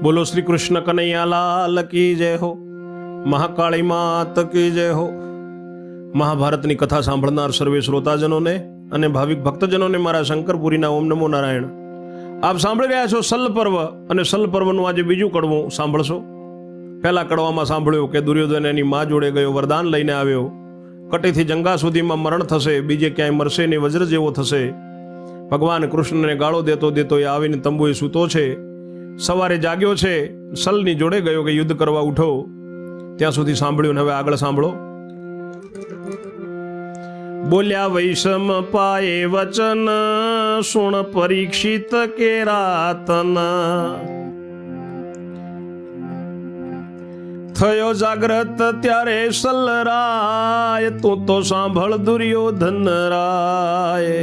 બોલો શ્રી કૃષ્ણ કનૈયાલાલ કી જય હો, મહાકાળી માત કી જય હો। મહાભારતની કથા સાંભળનાર સર્વે શ્રોતાજનોને અને ભાવિક ભક્તજનોને મારા શંકરપુરીના ઓમ નમો નારાયણ। આપ સાંભળી રહ્યા છો સલ પર્વ, અને સલ પર્વનું આજે બીજું કડવું સાંભળશો। પહેલા કડવામાં સાંભળ્યું કે દુર્યોધન એની મા જોડે ગયો, વરદાન લઈને આવ્યો, કટીથી જંગા સુધીમાં મરણ થશે, બીજે ક્યાંય મરશે નહીં, વજ્ર જેવો થશે। ભગવાન કૃષ્ણને ગાળો દેતો દેતો એ આવીને તંબુએ સૂતો છે। સવારે જાગ્યો છે, સલની જોડે ગયો કે યુદ્ધ કરવા ઉઠો, ત્યાં સુધી સાંભળ્યું। હવે આગળ સાંભળો। બોલ્યા વૈષમ પાયે વચન, સુણ પરીક્ષિત કેરાતન। થયો જાગ્રત ત્યારે સલરાય, તું તો સાંભળ દુર્યોધન રાય।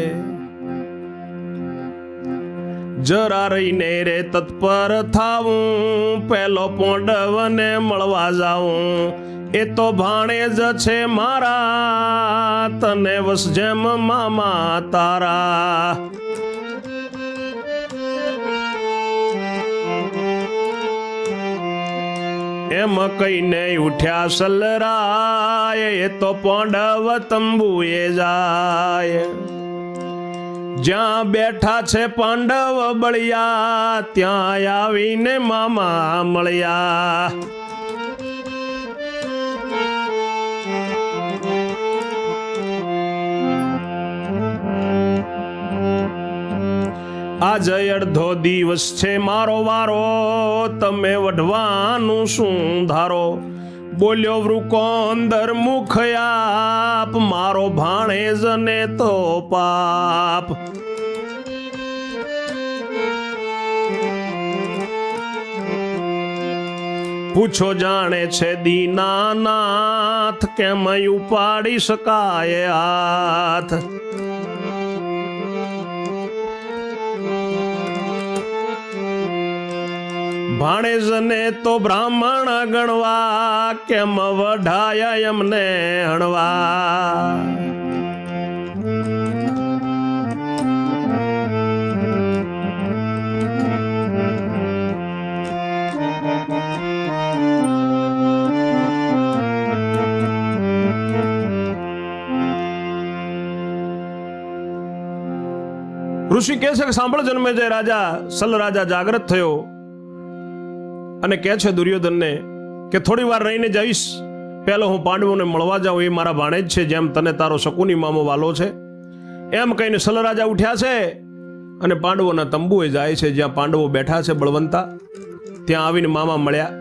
જરા રહીને રે તત્પર થાવું, પેલો પોંડવને મળવા જાઉં। એ તો ભાણેજ છે મારા, તને વસ જેમ મામા તારા। એમ કહીને ઉઠ્યા સલરાય, એ તો પોંડવ તંબુએ જાય। જ્યાં બેઠા છે પાંડવ બળિયા, ત્યાં આવીને મામા મળ્યા। આજે અડધો દિવસ છે મારો વારો, તમે વઢવાનું શું ધારો। બોલ્યો વૃકોંદર મુખ આપ, મારો ભાણેજ ને તો પાપ। પૂછો જાણે છે દીનાનાથ, કેમ ઉપાડી શકાય હાથ। ભાણેજને તો બ્રાહ્મણ ગણવા, કેમ વઢાયા એમને હણવા। ઋષિ કહે છે કે સાંભળ જન્મેજય રાજા, સલ રાજા જાગ્રત થયો અને કહે છે દુર્યોધનને કે થોડી વાર રહીને જઈશ, પહેલો હું પાંડવોને મળવા જાઉં, એ મારા ભાણેજ છે, જેમ તને તારો શકુની મામો વાલો છે। એમ કહીને સલ રાજા ઉઠ્યા છે અને પાંડવોના તંબુએ જાય છે, જ્યાં પાંડવો બેઠા છે બળવંતા। ત્યાં આવીને મામા મળ્યા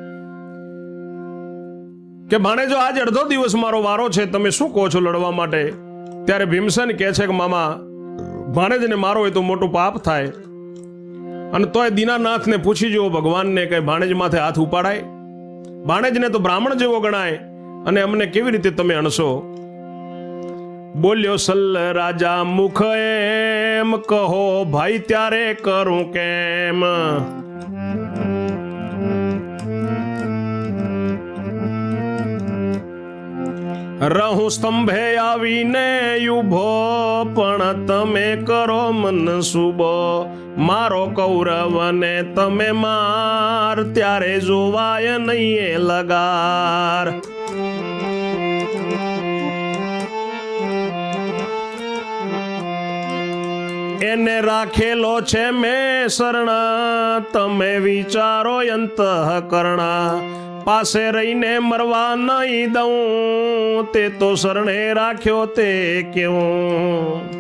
કે ભાણેજો આજ અડધો દિવસ મારો વારો છે, તમે શું કહો છો લડવા માટે? ત્યારે ભીમસેન કહે છે કે મામા, ભાણેજને મારો હોય તો મોટું પાપ થાય, અને તોય દીનાનાથને પૂછી જુઓ ભગવાનને કે ભાણેજ માથે હાથ ઉપાડાય? ભાણેજને તો બ્રાહ્મણ જેવો ગણાય, અને અમને કેવી રીતે તમે અણશો? બોલ્યો સલ રાજા મુખ એમ, કહો ભાઈ ત્યારે કરું કેમ। રહું સ્તંભે આવીને ઉભો, પણ તમે કરો મન શુભો। મારો કૌરવને તમે માર, ત્યારે જોવાય નહીં એ લગાર। એને રાખેલો છે મેં શરણ, તમે વિચારો અંતઃકરણ। પાસે રહીને મરવા નહીં દઉં, તે તો શરણે રાખ્યો તે કેવું।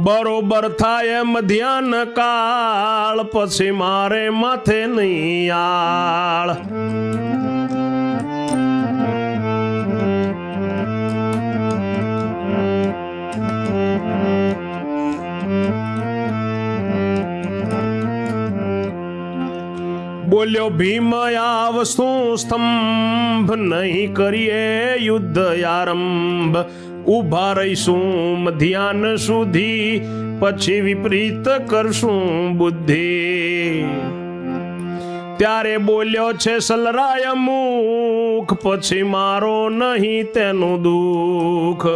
બરોબર થાય એમ ધ્યાન કાળ, પછી મારે માથે નહીં આળ। બોલ્યો ભીમ આવશું સ્તંભ, નહીં કરીએ યુદ્ધ આરંભ। ઉભા રહીશું ધ્યાન સુધી, પછી વિપરીત કરશું બુદ્ધિ। ત્યારે બોલ્યો છે સલરાય મુખ, પછી મારો નહીં તેનું દુઃખ।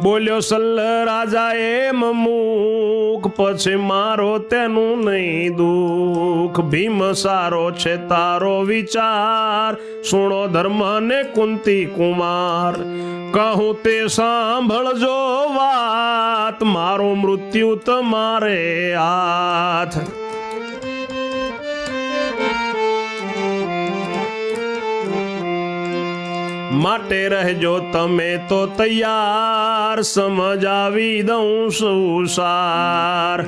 બોલ્યો સલ રાજા એમ મુખ, પછી મારો તેનું નહીં દુઃખ। દુઃખ ભીમ સારો છે તારો વિચાર સુણો ધર્મ ને કુંતી કુમાર કહું તે સાંભળજો વાત મારું મૃત્યુ તમારે હાથ માટે રહેજો તમે તો તૈયાર સમજાવી દઉં સુસાર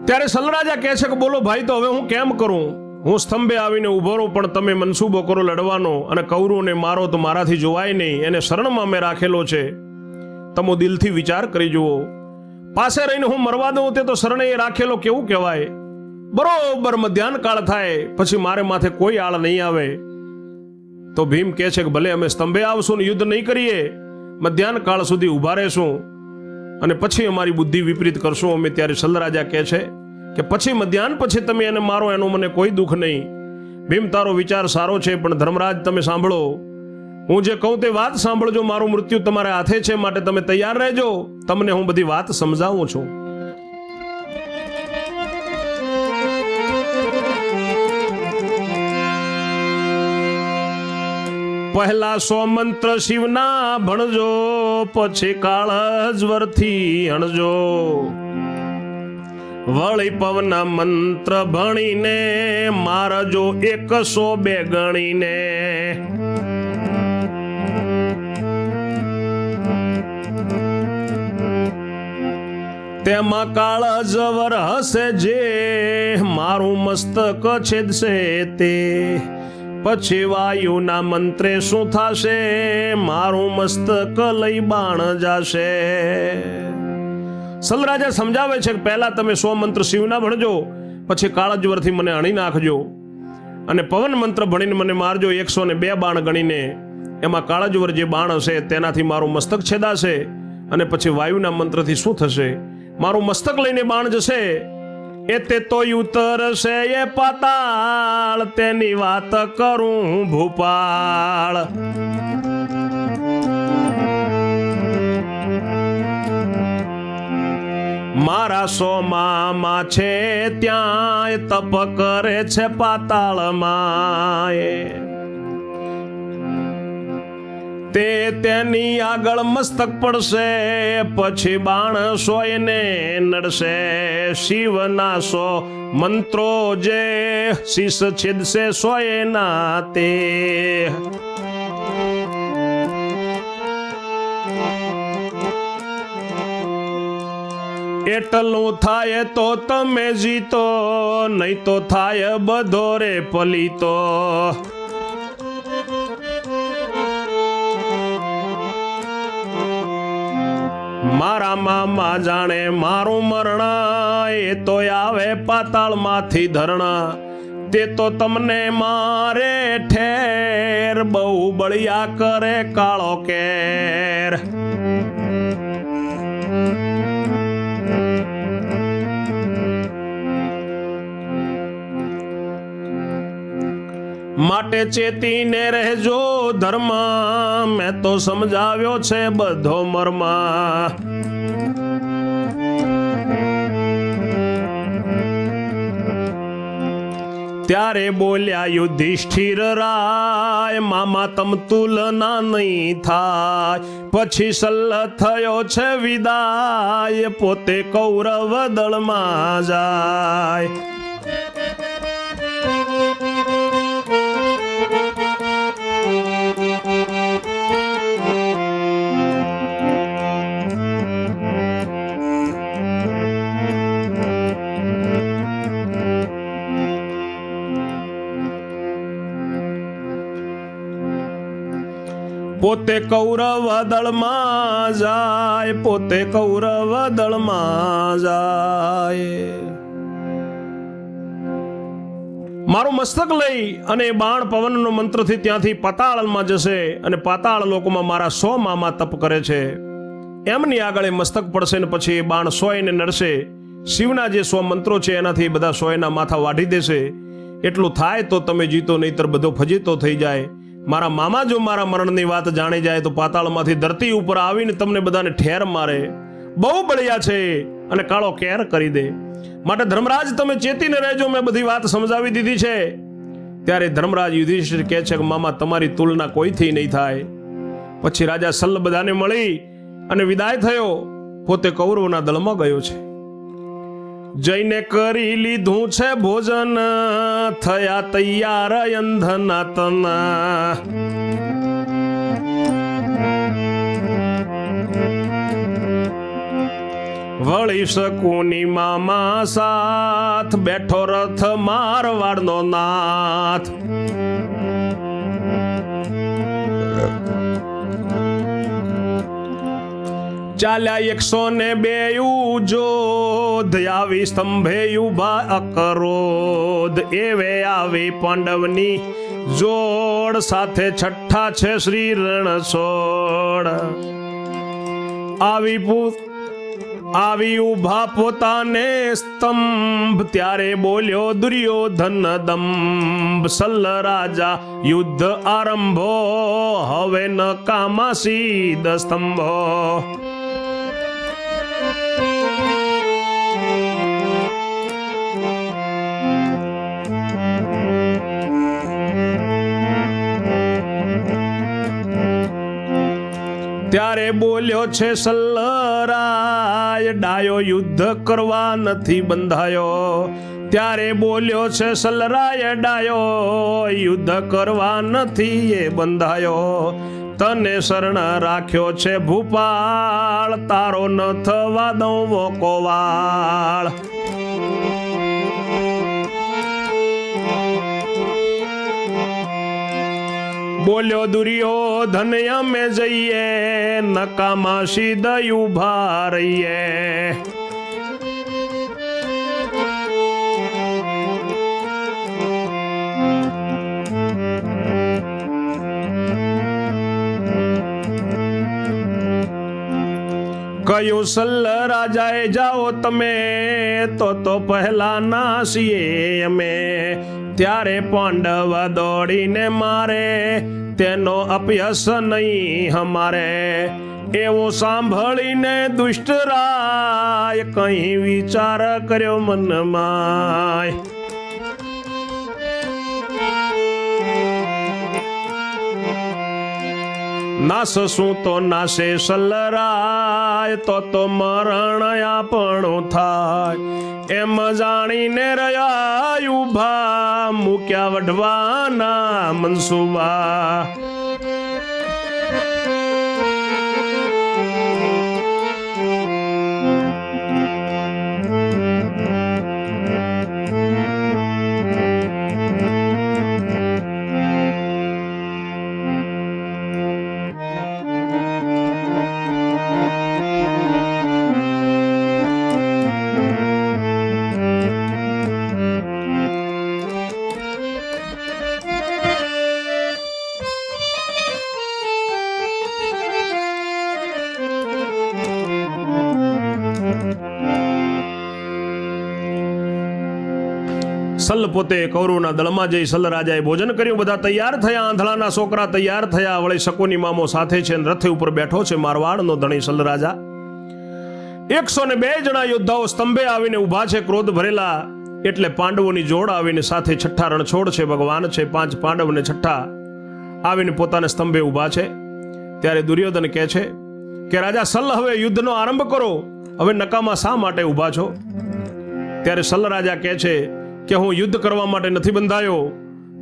ત્યારે સલરાજા કહે છે કે બોલો ભાઈ તો હવે હું કેમ કરું હું સ્તંભે આવીને ઉભો રહું પણ તમે મનસૂબો કરો લડવાનો અને કૌરવોને મારો તો મારાથી જોવાય નહીં એને શરણમાં મેં રાખેલો છે તમો દિલથી વિચાર કરી જુઓ પાસે રહીને હું મરવા દઉં તે તો શરણે એ રાખેલો કેવું કહેવાય બરોબર મધ્યાહન કાળ થાય પછી મારે માથે કોઈ આળ નહીં આવે તો ભીમ કહે છે કે ભલે અમે સ્તંભે આવશું ને યુદ્ધ નહીં કરીએ મધ્યાહન કાળ સુધી ઊભા રહેશું અને પછી અમારી બુદ્ધિ વિપરીત કરશું અમે ત્યારે સલરાજા કહે છે કે પછી મધ્યાહન પછી તમે એને મારો એનું મને કોઈ દુઃખ નહીં ભીમ તારો વિચાર સારો છે પણ ધર્મરાજ તમે સાંભળો હું જે કહું તે વાત સાંભળજો મારું મૃત્યુ તમારા હાથે છે માટે તમે તૈયાર રહેજો તમને હું બધી વાત સમજાવું છું પહેલા 100 મંત્ર શિવના ભણજો પછી કાળજવરથી હણજો વળી પવના મંત્ર ભણીને મારજો 102 ગણીને તેમાં કાળજવર હશે જે મારું મસ્તક છેદશે તે પછી વાયુના મંત્રે શું થશે મારું મસ્તક લઈ બાણ જશે સલરાજા સમજાવે છે કે પહેલા તમે 100 મંત્ર શિવના ભણજો પછી કાળજવરથી મને હણી નાખજો અને પવન મંત્ર ભણીને મને મારજો 102 બાણ ગણીને એમાં કાળજવર જે બાણ હશે તેનાથી મારું મસ્તક છેદાશે અને પછી વાયુના મંત્રથી શું થશે મારું મસ્તક લઈને બાણ જશે એ તે તો ઉતરશે એ પાતાળ તેની વાત કરું ભૂપાળ મારા 100 મામા છે ત્યાં તપ કરે છે પાતાળમાં તે તેની આગળ મસ્તક પડશે પછી બાણ 100 ને નડશે શિવના 100 મંત્રો જે શીશ છેદશે 100 ના તે એટલું થાય તો તમે જીતો નહીં તો થાય બધો રે પલીતો મારા મામા જાણે મારું મરણ એ તો આવે પાતાળમાંથી ધરણા તે તો તમને મારે ઠેર બહુ બળિયા કરે કાળો કેર માટે ચેતીને રહેજો ધર્મ મેં તો સમજાવ્યો છે બધો મર્મ ત્યારે બોલ્યા યુધિષ્ઠિર રાય મામા તમ તુલના નહીં થાય પછી સલ્લ થયો છે વિદાય પોતે કૌરવ દળમાં જાય પોતે કૌરવ દળમાં જાય પોતે કૌરવ દળમાં જાય મારું મસ્તક લઈ અને બાણ પવનનો મંત્રથી ત્યાંથી પાતાળમાં જશે અને પાતાળ લોકોમાં મારા 100 મામા તપ કરે છે એમની આગળ મસ્તક પડશે ને પછી એ બાણ 100 ને નડશે શિવના જે 100 મંત્રો છે એનાથી બધા 100 ના માથા વાઢી દેશે એટલું થાય તો તમે જીતો નહીતર બધો ફજીતો થઈ જાય મારા મામા જો મારા મરણની વાત જાણી જાય તો પાતાળમાંથી ધરતી ઉપર આવીને તમને બધાને ઠેર મારે, બહુ બળિયા છે અને કાળો કેર કરી દે. માટે ધર્મરાજ તમે ચેતીને રહેજો, મેં બધી વાત સમજાવી દીધી છે. ત્યારે ધર્મરાજ યુધિષ્ઠિર કહે છે કે મામા તમારી તુલના કોઈથી નહીં થાય. પછી રાજા સલ્લ બધાને મળી અને વિદાય થયો, પોતે કૌરવોના દળમાં ગયો છે. જઈને કરી લીધું છે ભોજન, થયા તૈયાર અંધના તના. વળી શકુની મામા સાથ, બેઠો રથ મારવાડનો નાથ. ચાલ્યા 102 જોધ, આવી સ્તંભે ઉભા અકરોધ. એવે આવી પાંડવની જોડ, સાથે છઠ્ઠા છે શ્રી રણછોડ. આવી ઉભા પોતાને સ્તંભ, ત્યારે બોલ્યો દુર્યોધન દંભ. સલ્લ રાજા યુદ્ધ આરંભો, હવે ન કામા સીધ સ્તંભો. ત્યારે બોલ્યો છે સલ્લરાય, ડાયો યુદ્ધ કરવા નથી બંધાયો. ત્યારે બોલ્યો છે સલ્લરાય, ડાયો યુદ્ધ કરવા નથી એ બંધાયો. તને શરણ રાખ્યો છે ભૂપાળ, તારો ન થવા દઉં વોકોવાળ. બોલ્યો દુર્યોધન અમે જઈએ, નકામા સીધ ઉભા રહીએ. કયું સલ્લ રાજાએ જાઓ તમે, તો પહેલા નાસીએ અમે. ત્યારે પાંડવ દોડીને મારે, તેનો અપયસ નહીં હમારે. એવું સાંભળીને દુષ્ટ રાય, કઈ વિચાર કર્યો મનમાં. નાસશું તો નાસે સલ્લરાય, તો મરણ આપણું થાય. એમ જાણીને રહ્યા ઉભા, મૂક્યા વઢવાના મનસુબા. સલ્લ પોતે કૌરવના દળમાં જઈ સલ્લ રાજાએ ભોજન કર્યું. બધા તૈયાર થયા, આંધળાના છોકરા તૈયાર થયા. વળી શકુની મામો સાથે છે, રથે ઉપર બેઠો છે મારવાડનો ધણી સલ્લ રાજા. 102 જણા યોદ્ધાઓ સ્તંભે આવીને ઊભા છે, ક્રોધ ભરેલા. એટલે પાંડવોની જોડ આવીને સાથે છઠ્ઠા રણછોડ છે, ભગવાન છે. 5 પાંડવ ને છઠ્ઠા આવીને પોતાના સ્તંભે ઊભા છે. ત્યારે દુર્યોધન કહે છે કે રાજા સલ્લ, હવે યુદ્ધનો આરંભ કરો. હવે નકામા શા માટે ઊભા છો? ત્યારે સલ્લ રાજા કહે છે કે હું યુદ્ધ કરવા માટે નથી બંધાયો,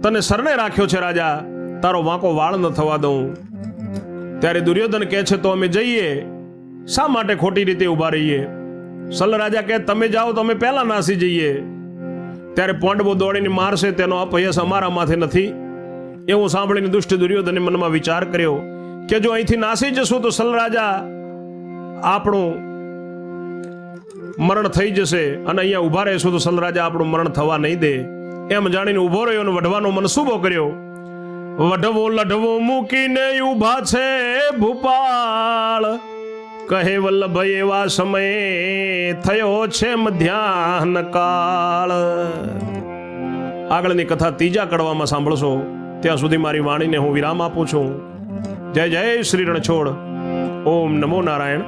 તને શરણે રાખ્યો છે રાજા, તારો વાંકો વાળ ન થવા દઉં. ત્યારે દુર્યોધન કહે છે તો અમે જઈએ, શા માટે ખોટી રીતે ઊભા રહીએ? સલ્લ રાજા કહે તમે જાઓ તો અમે પહેલા નાસી જઈએ. ત્યારે પાંડવો દોડીને મારશે, તેનો અપયસ અમારા માથે નથી. એવું સાંભળીને દુષ્ટ દુર્યોધને મનમાં વિચાર કર્યો કે જો અહીંથી નાસી જશું તો સલ્લ રાજા આપણું મરણ થઈ જશે, અને અહીંયા ઊભા રહેશું તો સલ્લ રાજા આપણું મરણ થવા નહીં દે. એમ જાણીને ઊભો રહ્યો અને વઢવાનો મનસૂબો કર્યો. વઢવો લઢવો મૂકીને ઊભા છે ભૂપાળ, કહે વલ્લભ એવા સમયે થયો છે મધ્યાહન કાળ. આગળની કથા ત્રીજા કડવામાં સાંભળશો. ત્યાં સુધી મારી વાણીને હું વિરામ આપું છું. જય જય શ્રી રણછોડ. ઓમ નમો નારાયણ.